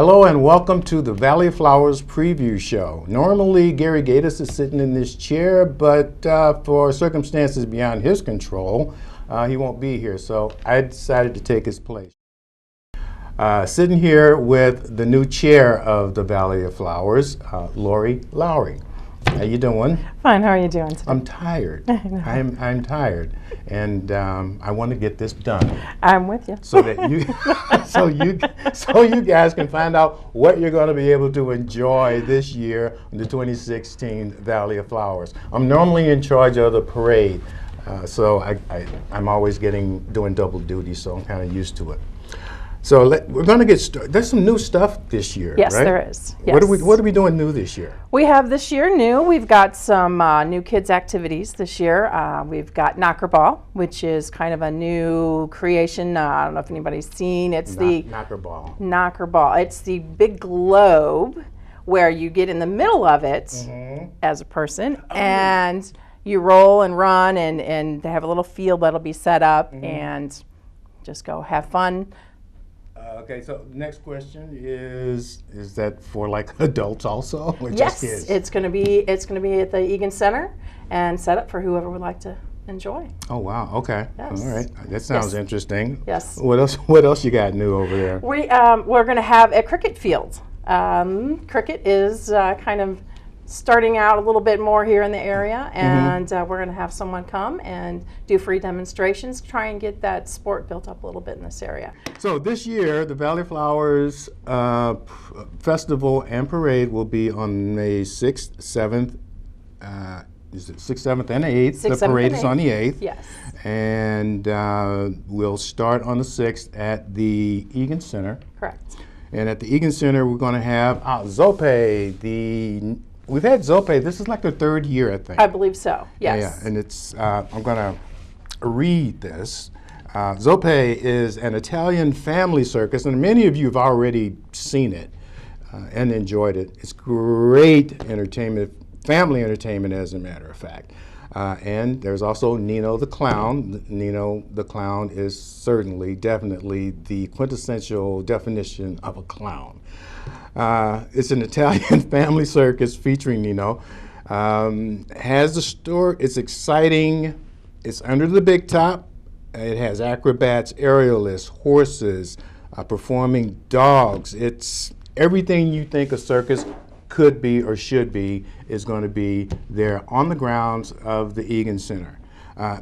Hello and welcome to the Valley of Flowers preview show. Normally Gary Gatus is sitting in this chair, but for circumstances beyond his control, he won't be here, so I decided to take his place. Sitting here with the new chair of the Valley of Flowers, Laurie. How you doing? Fine. How are you doing today? I'm tired. I'm tired, and I want to get this done. I'm with you. So that you, so you guys can find out what you're going to be able to enjoy this year in the 2016 Valley of Flowers. I'm normally in charge of the parade, so I'm always doing double duty, so I'm kind of used to it. So we're going to get started. There's some new stuff this year, yes, right? there is. Yes. What are we doing new this year? We have this year new. We've got some new kids activities this year. We've got Knocker Ball, which is kind of a new creation. I don't know if anybody's seen. It's the Knocker Ball. Knocker Ball. It's the big globe where you get in the middle of it as a person, and you roll and run, and they have a little field that'll be set up, and just go have fun. Okay, so next question is that for like adults also? Or Yes, just kids? it's going to be at the Egan Center and set up for whoever would like to enjoy. Oh wow, okay. Yes. All right. That sounds interesting. Yes. What else you got new over there? We're going to have a cricket field. Cricket is kind of starting out a little bit more here in the area, and we're going to have someone come and do free demonstrations, try and get that sport built up a little bit in this area. So this year, the Valley Flowers Festival and Parade will be on May 6th, 7th, is it 6th, 7th, and 8th? 6th, the parade 7th, is on the 8th. Yes. And we'll start on the 6th at the Egan Center. Correct. And at the Egan Center, we're going to have Zope, we've had Zope, this is like their third year, I think. I believe so, yes. Yeah, and it's, I'm going to read this. Zope is an Italian family circus, and many of you have already seen it and enjoyed it. It's great entertainment, family entertainment as a matter of fact. And there's also Nino the Clown. Nino the Clown is certainly, definitely the quintessential definition of a clown. It's an Italian family circus featuring Nino. Has the story, it's exciting, it's under the big top. It has acrobats, aerialists, horses, performing dogs. It's everything you think a circus could be or should be is going to be there on the grounds of the Egan Center.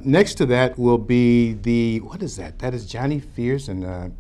Next to that will be what is that? That is Johnny Fierce and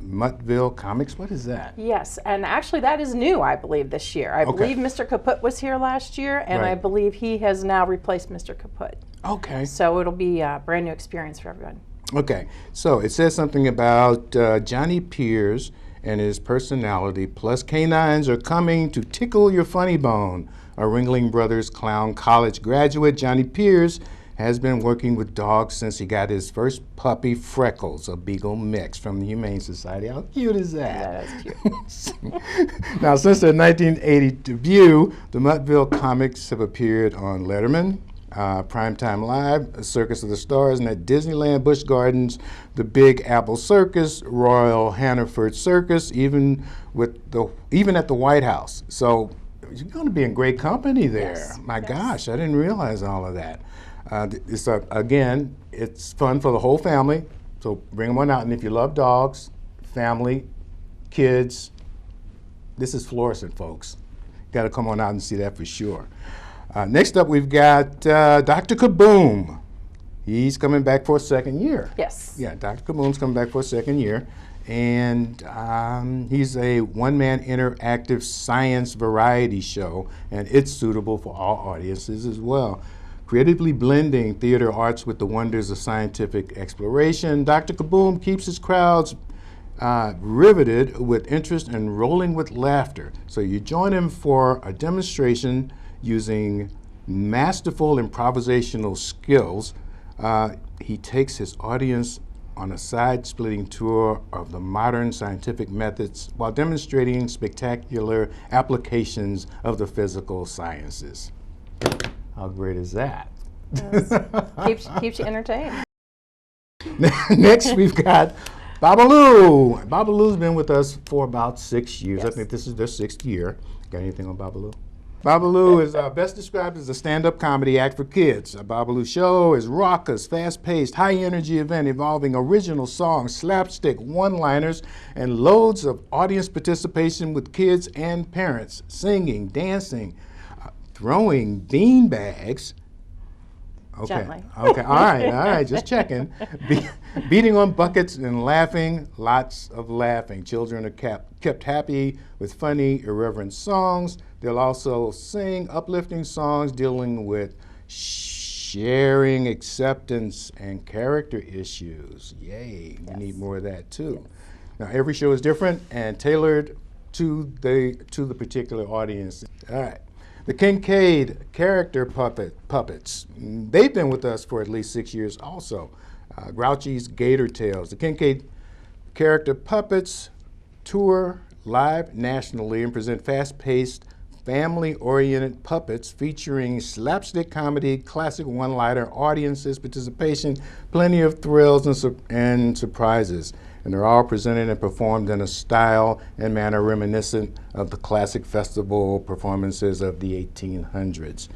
Muttville Comics. What is that? Yes, and actually that is new, I believe, this year. I believe Mr. Kaput was here last year, and I believe he has now replaced Mr. Kaput. Okay. So it'll be a brand new experience for everyone. Okay, so it says something about Johnny Pierce and his personality, plus canines are coming to tickle your funny bone. A Ringling Brothers Clown College graduate, Johnny Pierce, has been working with dogs since he got his first puppy, Freckles, a Beagle mix from the Humane Society. How cute is that? That is cute. Now, since their 1980 debut, the Muttville comics have appeared on Letterman, Primetime Live, Circus of the Stars, and at Disneyland, Busch Gardens, the Big Apple Circus, Royal Hannaford Circus, even at the White House. So you're going to be in great company there. Yes. My gosh, I didn't realize all of that. Again, it's fun for the whole family, so bring them on out. And if you love dogs, family, kids, this is Florissant, folks. Got to come on out and see that for sure. Next up, we've got Dr. Kaboom. He's coming back for a second year. Yes. Yeah, Dr. Kaboom's coming back for a second year. And he's a one-man interactive science variety show, and it's suitable for all audiences as well. Creatively blending theater arts with the wonders of scientific exploration, Dr. Kaboom keeps his crowds riveted with interest and rolling with laughter. So you join him for a demonstration using masterful improvisational skills. He takes his audience on a side-splitting tour of the modern scientific methods while demonstrating spectacular applications of the physical sciences. How great is that? Yes. Keeps you entertained. Next, we've got Babalu. Babalu's been with us for about 6 years. Yes. I think this is their 6th year. Got anything on Babalu? Babalu is best described as a stand-up comedy act for kids. A Babalu show is raucous, fast-paced, high-energy event involving original songs, slapstick one-liners, and loads of audience participation with kids and parents, singing, dancing, throwing bean bags. Okay. Gently. Okay. All right. Just checking. Beating on buckets and laughing. Lots of laughing. Children are kept happy with funny, irreverent songs. They'll also sing uplifting songs dealing with sharing, acceptance, and character issues. Yay! Yes. We need more of that too. Yes. Now every show is different and tailored to the particular audience. All right. The Kincaid character puppets. They've been with us for at least 6 years also. Grouchy's Gator Tales. The Kincaid character puppets tour live nationally and present fast-paced, family-oriented puppets featuring slapstick comedy, classic one-liner, audiences participation, plenty of thrills and surprises. And they're all presented and performed in a style and manner reminiscent of the classic festival performances of the 1800s.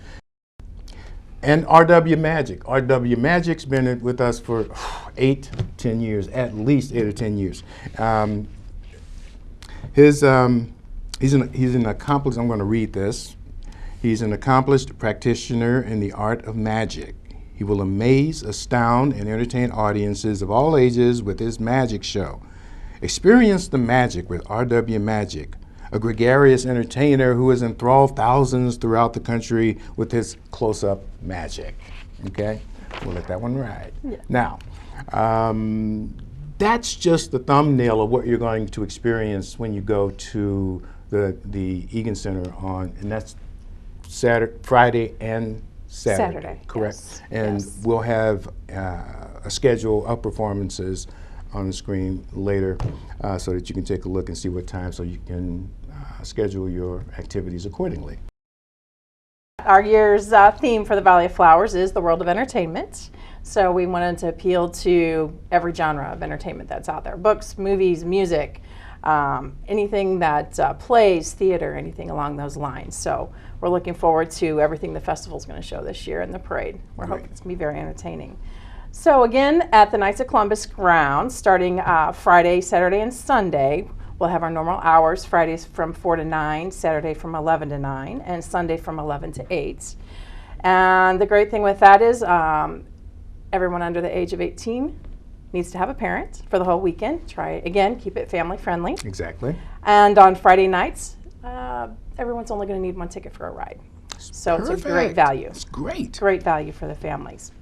And R.W. Magic. R.W. Magic's been with us for 8-10 years, at least 8 or 10 years. He's an accomplished, I'm going to read this. He's an accomplished practitioner in the art of magic. He will amaze, astound, and entertain audiences of all ages with his magic show. Experience the magic with R.W. Magic, a gregarious entertainer who has enthralled thousands throughout the country with his close-up magic. Okay? We'll let that one ride. Yeah. Now, that's just the thumbnail of what you're going to experience when you go to the Egan Center and that's Friday and Saturday, correct? Yes. And yes. we'll have a schedule of performances on the screen later so that you can take a look and see what time so you can schedule your activities accordingly. Our year's theme for the Valley of Flowers is the world of entertainment. So we wanted to appeal to every genre of entertainment that's out there. Books, movies, music, anything that plays, theater, anything along those lines. So we're looking forward to everything the festival's going to show this year and the parade. We're hoping it's going to be very entertaining. So again, at the Knights of Columbus grounds, starting Friday, Saturday, and Sunday, we'll have our normal hours, Fridays from 4 to 9, Saturday from 11 to 9, and Sunday from 11 to 8. And the great thing with that is everyone under the age of 18 needs to have a parent for the whole weekend. Try it again, keep it family friendly. Exactly. And on Friday nights, everyone's only going to need one ticket for a ride. So Perfect. it's a great value. It's great. Great value for the families.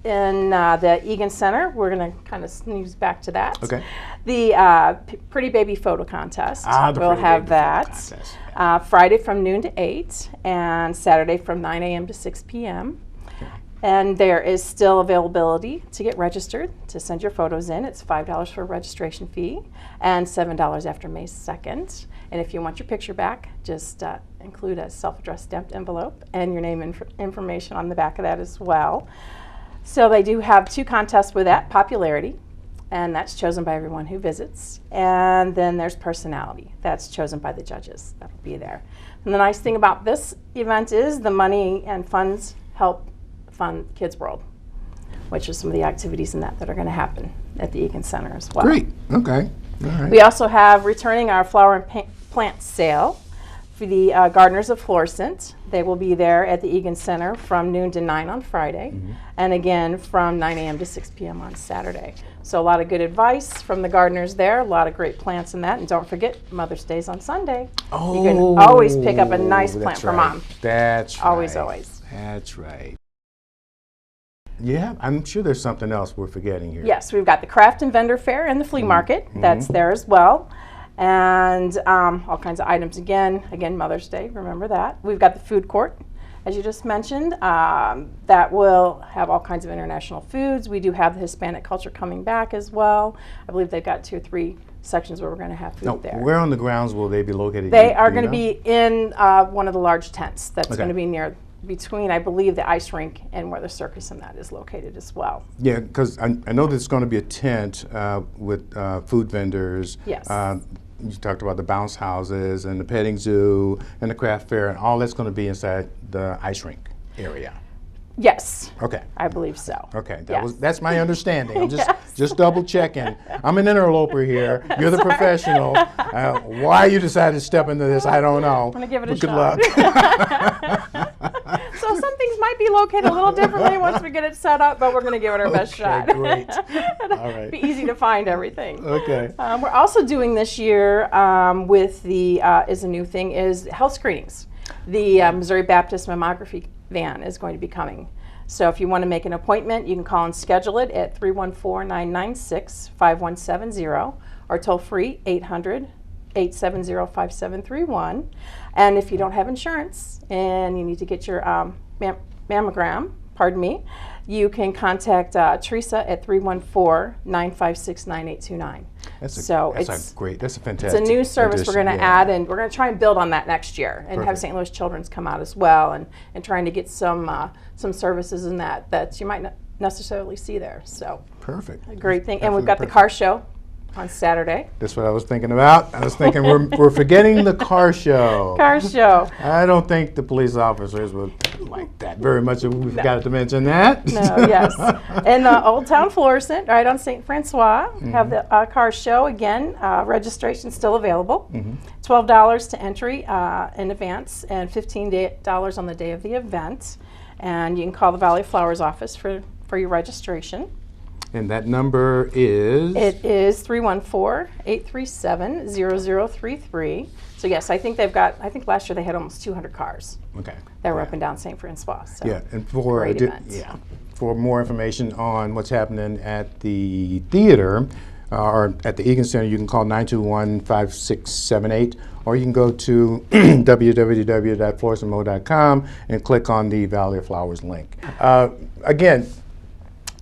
In the Egan Center, we're going to kind of snooze back to that. Okay. The Pretty Baby Photo Contest. We'll have that Friday from noon to 8 and Saturday from 9 a.m. to 6 p.m. And there is still availability to get registered, to send your photos in. It's $5 for a registration fee and $7 after May 2nd. And if you want your picture back, just include a self-addressed stamped envelope and your name and information on the back of that as well. So they do have 2 contests with that, popularity, and that's chosen by everyone who visits. And then there's personality, that's chosen by the judges. That'll be there. And the nice thing about this event is the money and funds help fund Kids World, which are some of the activities in that are going to happen at the Egan Center as well. Great. Okay. All right. We also have returning our flower and plant sale for the Gardeners of Florissant. They will be there at the Egan Center from noon to 9 on Friday, and again from 9 a.m. to 6 p.m. on Saturday. So a lot of good advice from the gardeners there, a lot of great plants in that, and don't forget Mother's Day's on Sunday. Oh, you can always pick up a nice plant that's for right. Mom. That's right. Always. That's right. Yeah, I'm sure there's something else we're forgetting here. Yes, we've got the craft and vendor fair and the flea market. That's there as well. And all kinds of items again, Mother's Day, remember that. We've got the food court, as you just mentioned, that will have all kinds of international foods. We do have the Hispanic culture coming back as well. I believe they've got 2 or 3 sections where we're going to have food there. Where on the grounds will they be located? They are going to be in one of the large tents that's going to be near between, I believe, the ice rink and where the circus and that is located as well. Yeah, because I know there's going to be a tent with food vendors. Yes. You talked about the bounce houses and the petting zoo and the craft fair, and all that's going to be inside the ice rink area. Yes. Okay. I believe so. Okay, Yes. that's my understanding. I'm Yes. just double checking. I'm an interloper here. You're the professional. Why you decided to step into this, I don't know. I'm gonna give it a But good shot. luck. So some things might be located a little differently once we get it set up, but we're going to give it our best shot. Great. All right. Be easy to find everything. Okay. We're also doing this year with the is a new thing is health screenings. The Missouri Baptist mammography van is going to be coming. So if you want to make an appointment, you can call and schedule it at 314-996-5170 or toll free 800-870-5731. And if you don't have insurance and you need to get your mammogram, you can contact Teresa at 314-956-9829. That's a fantastic. It's a new service we're going to addition, add, and we're going to try and build on that next year, and have Perfect. St. Louis Children's come out as well, and trying to get some services in that you might not necessarily see there. So Perfect. a great thing. And we've Absolutely got the car show on Saturday. That's what I was thinking about. I was thinking we're forgetting the car show. Car show. I don't think the police officers would like that very much if we forgot to mention that. No, yes. In Old Town Florissant, right on St. Francois, have the car show again. Registration still available. $12 to entry in advance, and $15 on the day of the event. And you can call the Valley Flowers office for your registration. And that number is? It is 314-837-0033. So yes, I think last year they had almost 200 cars Okay. that were up and down St. Francois. So Yeah, and for great event. for more information on what's happening at the theater or at the Egan Center, you can call 921-5678, or you can go to www.florissantmo.com and click on the Valley of Flowers link. Again,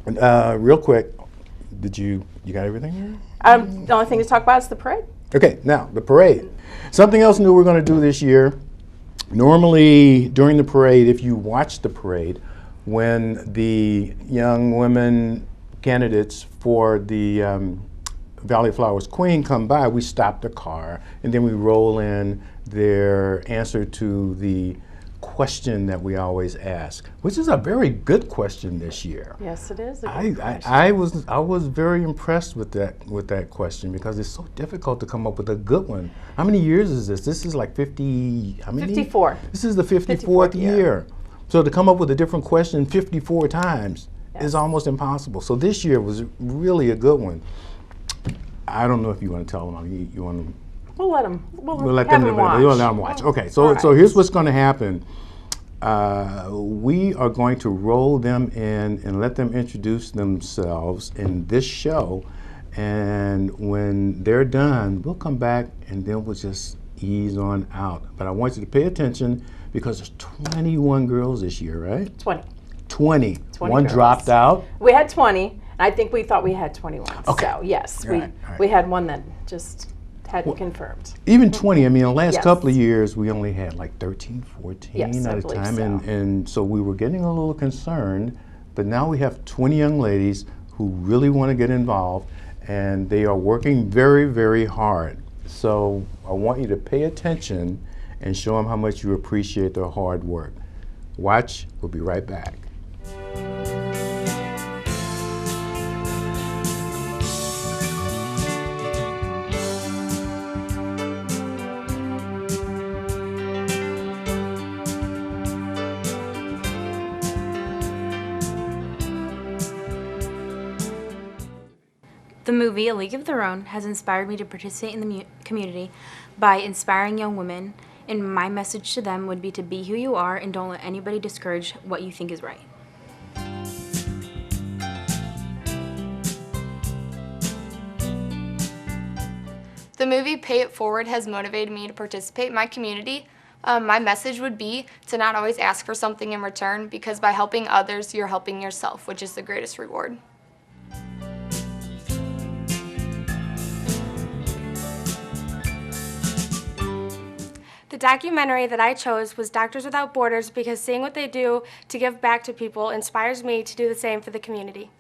real quick, you got everything here? The only thing to talk about is the parade. Okay, now the parade. Something else new we're going to do this year. Normally during the parade, if you watch the parade, when the young women candidates for the Valley Flowers Queen come by, we stop the car and then we roll in their answer to the question that we always ask, which is a very good question this year. Yes, it is. A good question. I was very impressed with that question because it's so difficult to come up with a good one. How many years is this? This is like 50. How many? 54. This is the 54th year. So to come up with a different question 54 times is almost impossible. So this year was really a good one. I don't know if you want to tell them. You want to. We'll let them. We'll let have them watch. We'll let them watch. Okay, so here's what's going to happen. We are going to roll them in and let them introduce themselves in this show, and when they're done, we'll come back and then we'll just ease on out. But I want you to pay attention because there's 21 girls this year, right? 20. 20. One girls. dropped out. We had 20. I think we thought we had 21. Okay. So yes, Right. we had one that just hadn't confirmed. Even 20, I mean, the last Yes. couple of years, we only had like 13, 14 Yes, I at a believe time. so. And so we were getting a little concerned, but now we have 20 young ladies who really want to get involved, and they are working very, very hard. So I want you to pay attention and show them how much you appreciate their hard work. Watch, we'll be right back. The movie A League of Their Own has inspired me to participate in the community by inspiring young women, and my message to them would be to be who you are and don't let anybody discourage what you think is right. The movie Pay It Forward has motivated me to participate in my community. My message would be to not always ask for something in return, because by helping others, you're helping yourself, which is the greatest reward. The documentary that I chose was Doctors Without Borders because seeing what they do to give back to people inspires me to do the same for the community.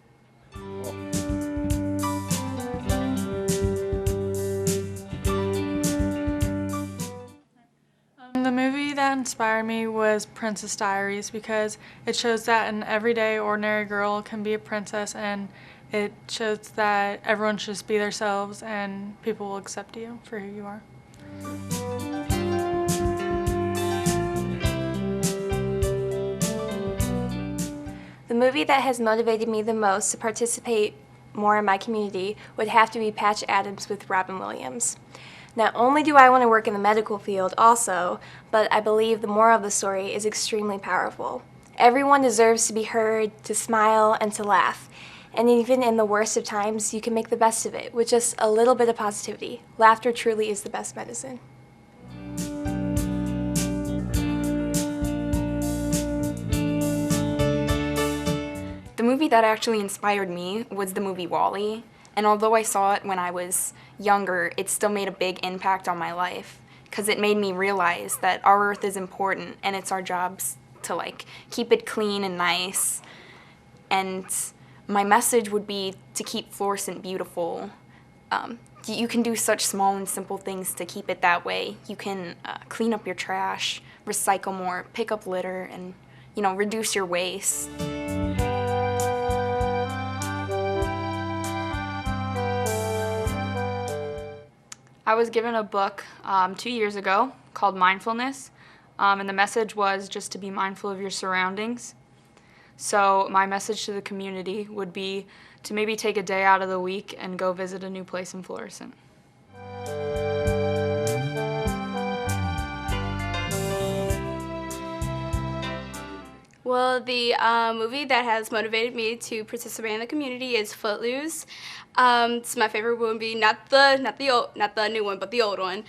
The movie that inspired me was Princess Diaries because it shows that an everyday, ordinary girl can be a princess, and it shows that everyone should just be themselves and people will accept you for who you are. The movie that has motivated me the most to participate more in my community would have to be Patch Adams with Robin Williams. Not only do I want to work in the medical field also, but I believe the moral of the story is extremely powerful. Everyone deserves to be heard, to smile, and to laugh. And even in the worst of times, you can make the best of it with just a little bit of positivity. Laughter truly is the best medicine. The movie that actually inspired me was the movie WALL-E, and although I saw it when I was younger, it still made a big impact on my life because it made me realize that our earth is important and it's our jobs to keep it clean and nice. And my message would be to keep Florissant beautiful. You can do such small and simple things to keep it that way. You can clean up your trash, recycle more, pick up litter, and reduce your waste. I was given a book 2 years ago called Mindfulness, and the message was just to be mindful of your surroundings. So my message to the community would be to maybe take a day out of the week and go visit a new place in Florissant. Well, the movie that has motivated me to participate in the community is Footloose. It's my favorite movie, not the new one, but the old one.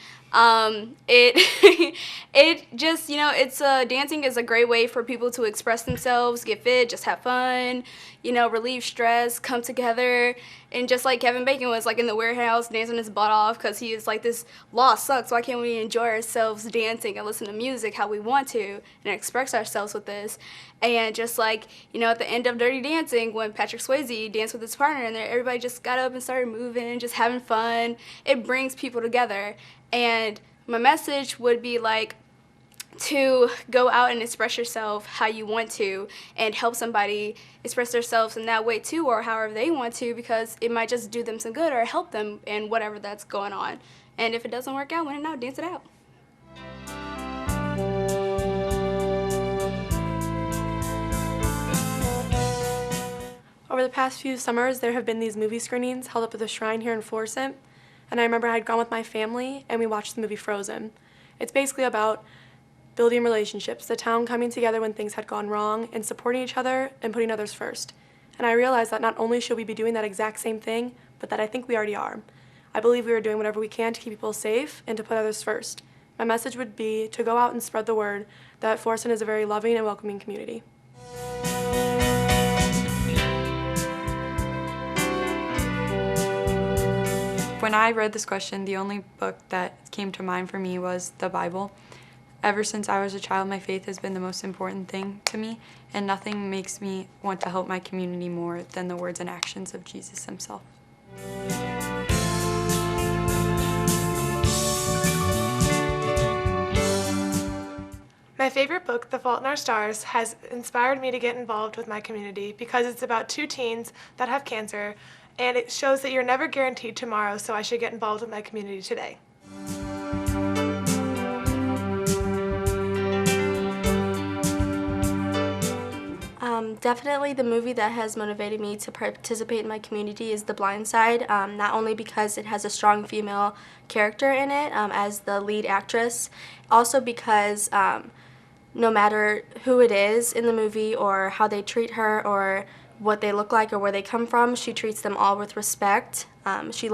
It just, it's dancing is a great way for people to express themselves, get fit, just have fun, relieve stress, come together. And just like Kevin Bacon was in the warehouse dancing his butt off because he is this law sucks, why can't we enjoy ourselves dancing and listen to music how we want to and express ourselves with this? And just at the end of Dirty Dancing, when Patrick Swayze danced with his partner and everybody just got up and started moving, just having fun, it brings people together. And my message would be to go out and express yourself how you want to and help somebody express themselves in that way too, or however they want to, because it might just do them some good or help them in whatever that's going on. And if it doesn't work out, when in doubt, dance it out. Over the past few summers, there have been these movie screenings held up at the shrine here in Florissant, and I remember I had gone with my family and we watched the movie Frozen. It's basically about building relationships, the town coming together when things had gone wrong and supporting each other and putting others first. And I realized that not only should we be doing that exact same thing, but that I think we already are. I believe we are doing whatever we can to keep people safe and to put others first. My message would be to go out and spread the word that Florissant is a very loving and welcoming community. When I read this question, the only book that came to mind for me was the Bible. Ever since I was a child, my faith has been the most important thing to me, and nothing makes me want to help my community more than the words and actions of Jesus himself. My favorite book, The Fault in Our Stars, has inspired me to get involved with my community because it's about two teens that have cancer, and it shows that you're never guaranteed tomorrow, so I should get involved with my community today. Definitely the movie that has motivated me to participate in my community is The Blind Side, not only because it has a strong female character in it as the lead actress, also because no matter who it is in the movie or how they treat her or what they look like or where they come from, she treats them all with respect. She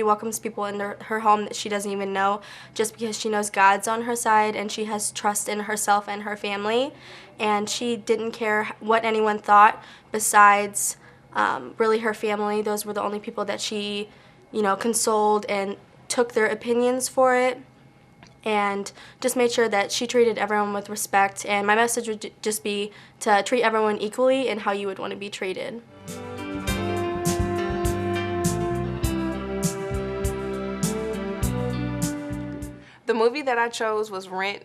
welcomes people into her home that she doesn't even know just because she knows God's on her side and she has trust in herself and her family. And she didn't care what anyone thought besides really her family. Those were the only people that she, consoled and took their opinions for it. and just made sure that she treated everyone with respect. And my message would just be to treat everyone equally and how you would want to be treated. The movie that I chose was Rent.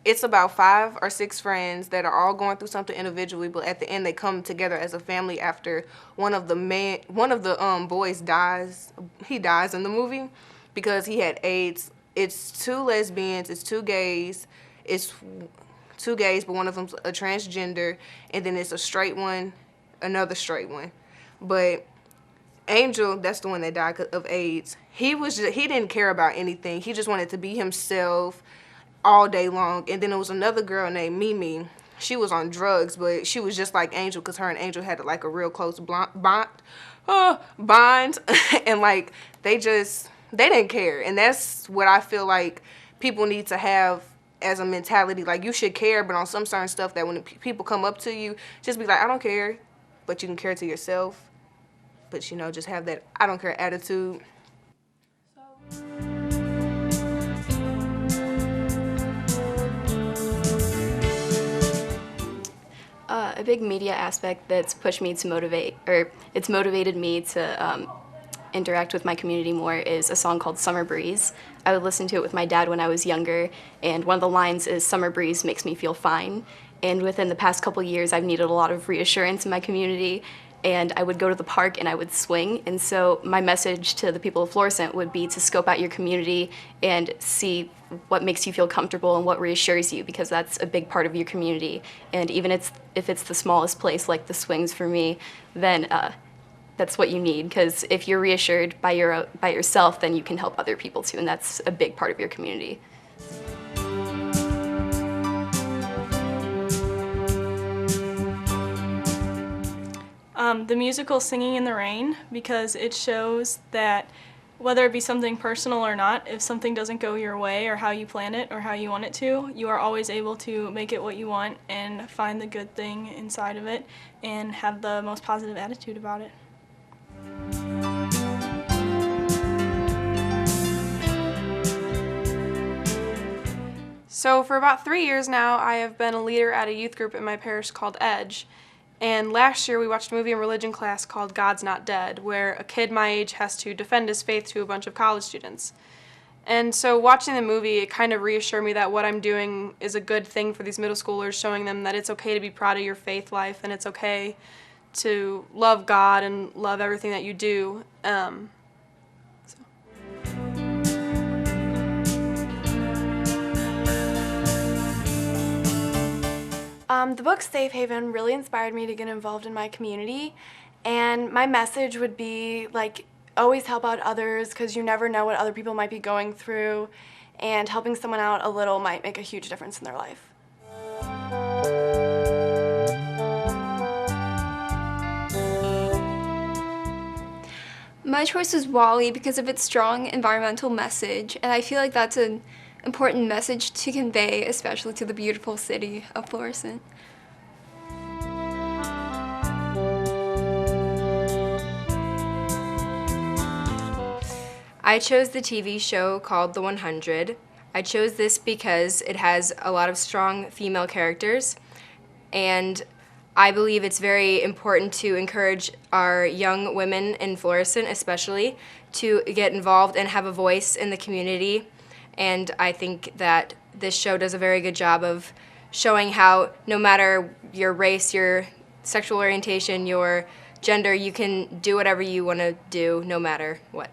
It's about 5 or 6 friends that are all going through something individually, but at the end they come together as a family after one of the boys dies. He dies in the movie because he had AIDS. It's 2 lesbians, it's 2 gays, but one of them's a transgender, and then it's a straight one, another straight one. But Angel, that's the one that died of AIDS. He didn't care about anything. He just wanted to be himself all day long. And then there was another girl named Mimi. She was on drugs, but she was just like Angel because her and Angel had like a real close bond. And like they didn't care. And that's what I feel like people need to have as a mentality. Like, you should care, but on some certain stuff that when people come up to you, just be like, I don't care. But you can care to yourself. But, you know, just have that I don't care attitude. A big media aspect that's pushed me to it's motivated me to interact with my community more is a song called Summer Breeze. I would listen to it with my dad when I was younger, and one of the lines is, "Summer breeze makes me feel fine." And within the past couple years, I've needed a lot of reassurance in my community, and I would go to the park and I would swing. And so my message to the people of Florissant would be to scope out your community and see what makes you feel comfortable and what reassures you, because that's a big part of your community. And even if it's the smallest place, like the swings for me, then that's what you need, because if you're reassured by yourself, then you can help other people too, and that's a big part of your community. The musical Singing in the Rain, because it shows that whether it be something personal or not, if something doesn't go your way or how you plan it or how you want it to, you are always able to make it what you want and find the good thing inside of it and have the most positive attitude about it. So for about 3 years now, I have been a leader at a youth group in my parish called EDGE. And last year we watched a movie in religion class called God's Not Dead, where a kid my age has to defend his faith to a bunch of college students. And so watching the movie, it kind of reassured me that what I'm doing is a good thing for these middle schoolers, showing them that it's okay to be proud of your faith life and it's okay to love God and love everything that you do. The book Safe Haven really inspired me to get involved in my community, and my message would be, like, always help out others, because you never know what other people might be going through, and helping someone out a little might make a huge difference in their life. My choice was Wally because of its strong environmental message, and I feel like that's an important message to convey, especially to the beautiful city of Florissant. I chose the TV show called The 100. I chose this because it has a lot of strong female characters, and I believe it's very important to encourage our young women in Florissant especially to get involved and have a voice in the community. And I think that this show does a very good job of showing how no matter your race, your sexual orientation, your gender, you can do whatever you want to do no matter what.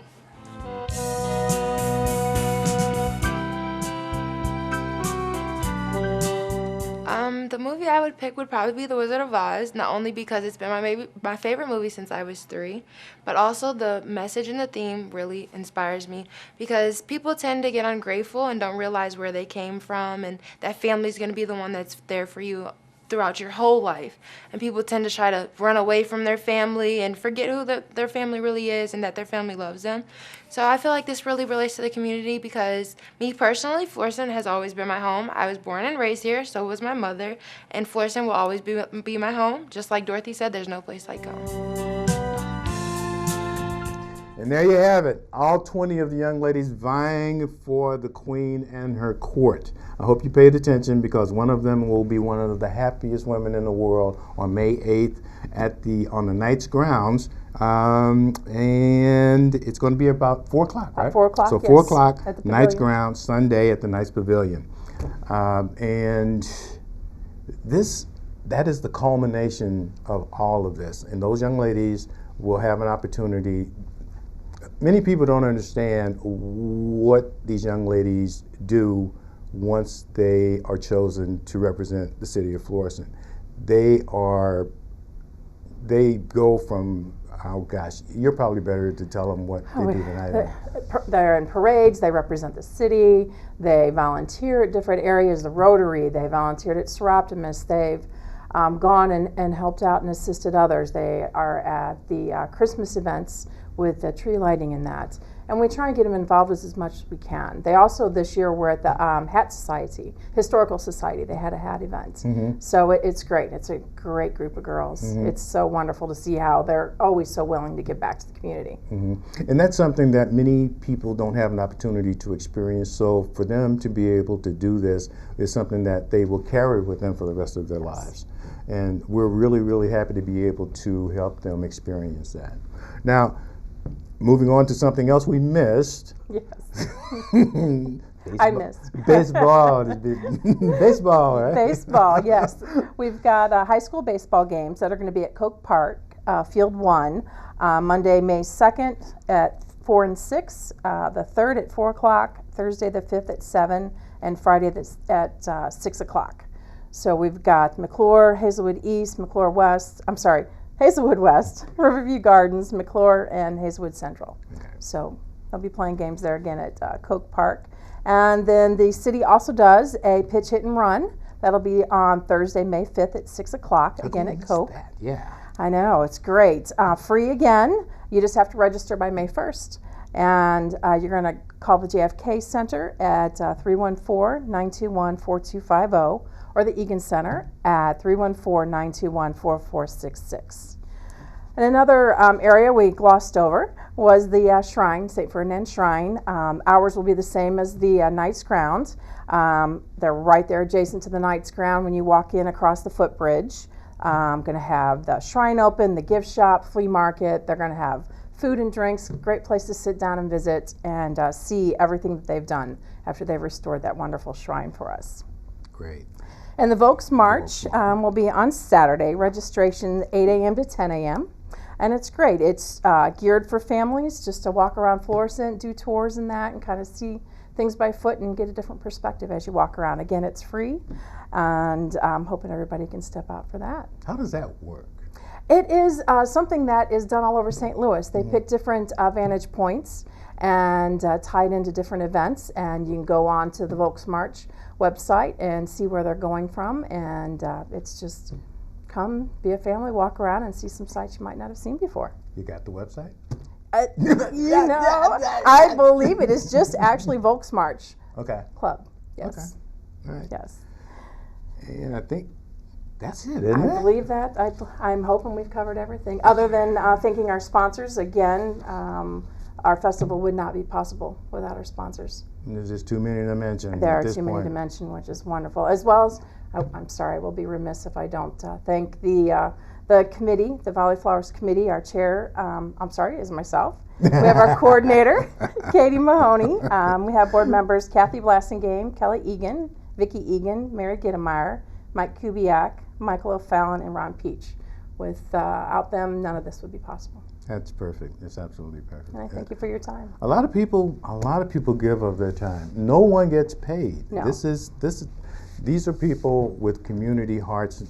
The movie I would pick would probably be The Wizard of Oz, not only because it's been my favorite movie since I was 3, but also the message and the theme really inspires me, because people tend to get ungrateful and don't realize where they came from, and that family's going to be the one that's there for you throughout your whole life. And people tend to try to run away from their family and forget who their family really is and that their family loves them. So I feel like this really relates to the community, because me personally, Florissant has always been my home. I was born and raised here, so was my mother, and Florissant will always be my home. Just like Dorothy said, there's no place like home. And there you have it, all 20 of the young ladies vying for the queen and her court. I hope you paid attention because one of them will be one of the happiest women in the world on May 8th on the Knights grounds. And it's going to be about 4 o'clock, right? 4 o'clock, So yes, 4 o'clock, at the Knights Pavilion. grounds, Sunday at the Knights Pavilion. And that is the culmination of all of this. And those young ladies will have an opportunity. Many people don't understand what these young ladies do once they are chosen to represent the city of Florissant. They go from, oh gosh, you're probably better to tell them what they do than I do. They're in parades, they represent the city, they volunteer at different areas, the Rotary, they volunteered at Seroptimus, they've gone and helped out and assisted others. They are at the Christmas events with the tree lighting and that. And we try and get them involved as much as we can. They also, this year, were at the Hat Society, Historical Society. They had a hat event. So it's great. It's a great group of girls. It's so wonderful to see how they're always so willing to give back to the community. And that's something that many people don't have an opportunity to experience. So for them to be able to do this is something that they will carry with them for the rest of their lives. And we're really, really happy to be able to help them experience that. Now, moving on to something else we missed. Yes. I missed. Baseball. Baseball, right? Baseball, yes. We've got high school baseball games that are going to be at Coke Park, Field 1, Monday, May 2nd at 4 and 6, the 3rd at 4 o'clock, Thursday the 5th at 7, and Friday at 6 o'clock. So we've got McClure, Hazelwood East, Hazelwood West, Riverview Gardens, McClure, and Hazelwood Central. Okay. So they'll be playing games there again at Coke Park. And then the city also does a pitch, hit, and run. That'll be on Thursday, May 5th at 6 o'clock, again at Coke. Yeah. I know, it's great. Free again. You just have to register by May 1st. And you're going to call the JFK Center at 314-921-4250 or the Egan Center at 314-921-4466. And another area we glossed over was the Shrine, St. Ferdinand Shrine. Ours will be the same as the Knights Ground. They're right there adjacent to the Knights Ground when you walk in across the footbridge. Going to have the shrine open, the gift shop, flea market. They're going to have food and drinks, great place to sit down and visit and see everything that they've done after they've restored that wonderful shrine for us. Great. And the Volks March will be on Saturday. Registration 8 a.m. to 10 a.m. And it's great. It's geared for families just to walk around Florissant, do tours and that, and kind of see things by foot and get a different perspective as you walk around. Again, it's free, and I'm hoping everybody can step out for that. How does that work? It is something that is done all over St. Louis. They pick different vantage points and tie it into different events, and you can go on to the Volks March website and see where they're going from, and it's just come, be a family, walk around and see some sites you might not have seen before. You got the website? I believe it is just actually Volks March Club. Yes. Okay. All right. Yes. And I think that's it, isn't I it? believe that. I'm hoping we've covered everything. Other than thanking our sponsors, again, our festival would not be possible without our sponsors. And there's just too many to mention. There at are this too many point. to mention, which is wonderful. As well as, I'm sorry, I will be remiss if I don't thank the committee, the Valley Flowers Committee. Our chair, is myself. We have our coordinator, Katie Mahoney. We have board members Kathy Blassingame, Kelly Egan, Vicki Egan, Mary Gittemeyer, Mike Kubiak, Michael O'Fallon, and Ron Peach. Without them, none of this would be possible. That's perfect. That's absolutely perfect. And I thank you for your time. A lot of people give of their time. No one gets paid. No. These are people with community hearts,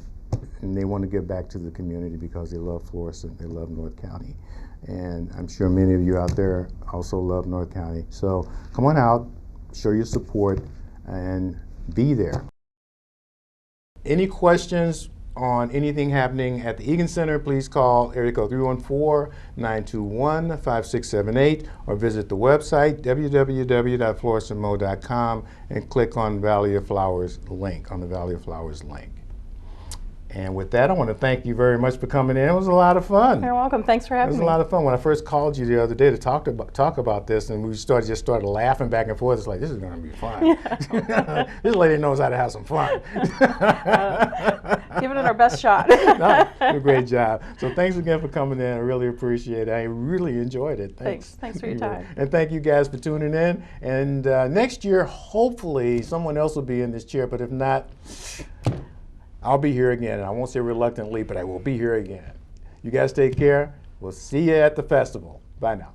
and they want to give back to the community because they love Florissant, they love North County. And I'm sure many of you out there also love North County. So come on out, show your support, and be there. Any questions on anything happening at the Egan Center, please call area code 314-921-5678 or visit the website www.florissantmo.com and click on Valley of Flowers link, on the Valley of Flowers link. And with that, I want to thank you very much for coming in. It was a lot of fun. You're welcome. Thanks for It having was me. a lot of fun. When I first called you the other day to talk about this, and we just started laughing back and forth. It's like, this is going to be fun. This lady knows how to have some fun. Giving it our best shot. No, a great job. So thanks again for coming in. I really appreciate it. I really enjoyed it. Thanks for your time. And thank you guys for tuning in. And next year, hopefully, someone else will be in this chair. But if not, I'll be here again. I won't say reluctantly, but I will be here again. You guys take care. We'll see you at the festival. Bye now.